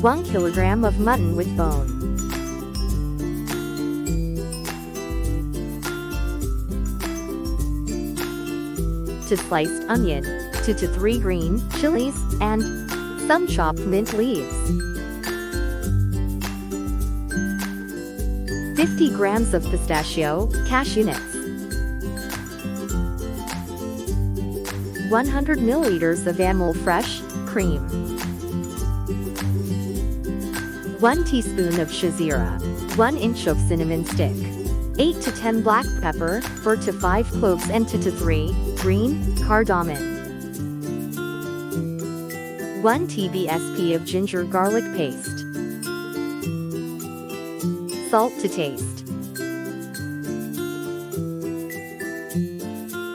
1 kilogram of mutton with bone. To sliced onion, 2 to 3 green chilies, and some chopped mint leaves. 50 grams of pistachio, cashew nuts. 100 milliliters of Amul fresh cream. 1 teaspoon of shazira. 1 inch of cinnamon stick. 8 to 10 black pepper, 4 to 5 cloves and 2 to 3 green cardamom. 1 tablespoon of ginger garlic paste. Salt to taste.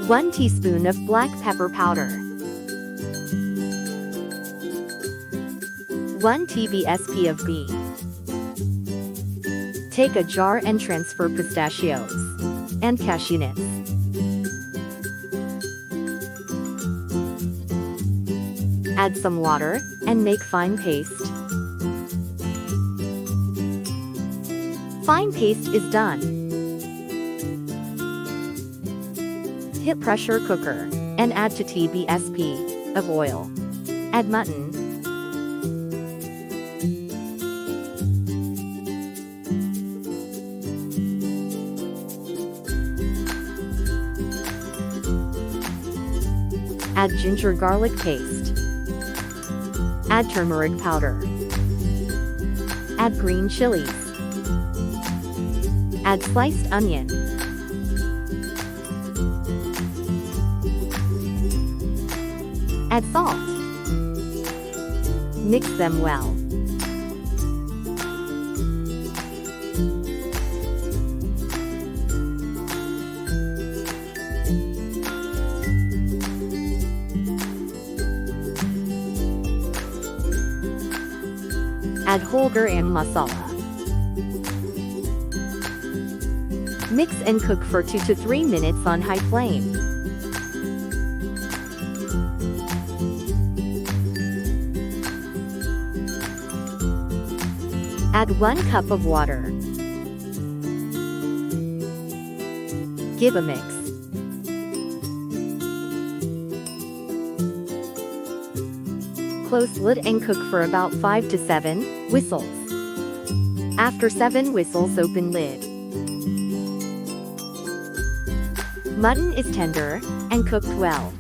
1 teaspoon of black pepper powder. 1 tablespoon of ghee. Take a jar and transfer pistachios and cashew nuts. Add some water and make fine paste. Fine paste is done. Hit pressure cooker and add 2 tablespoons of oil. Add mutton. Add ginger garlic paste. Add turmeric powder. Add green chilies. Add sliced onion. Add salt. Mix them well. Add whole garam masala. Mix and cook for 2 to 3 minutes on high flame. Add 1 cup of water. Give a mix. Close lid and cook for about 5 to 7 whistles. After 7 whistles, open lid. Mutton is tender and cooked well.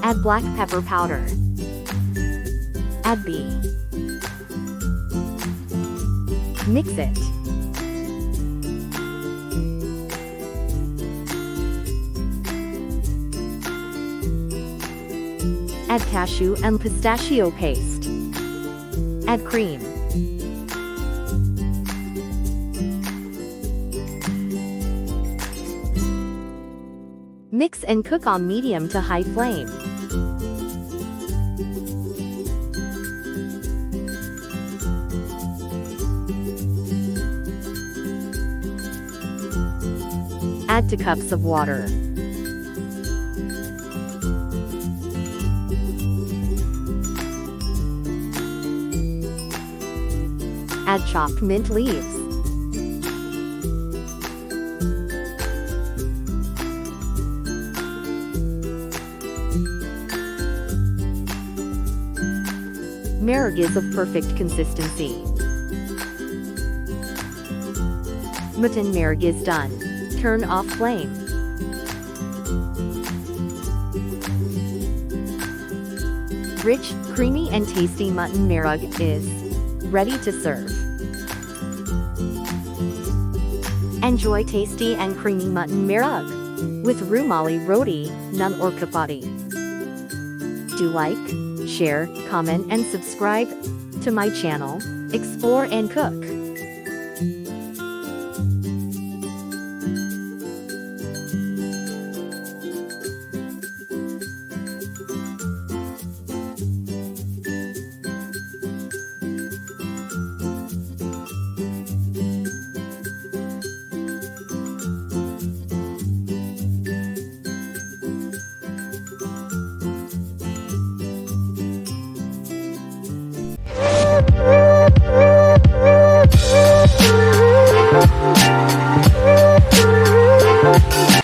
Add black pepper powder. Add ghee. Mix it. Add cashew and pistachio paste. Add cream. Mix and cook on medium to high flame. Add 2 cups of water. Add chopped mint leaves. Marag is of perfect consistency. Mutton marag is done. Turn off flame. Rich, creamy and tasty mutton marag is ready to serve. Enjoy tasty and creamy mutton marag with rumali roti, naan or chapati. Do like, share, comment and subscribe to my channel, Explore and Cook.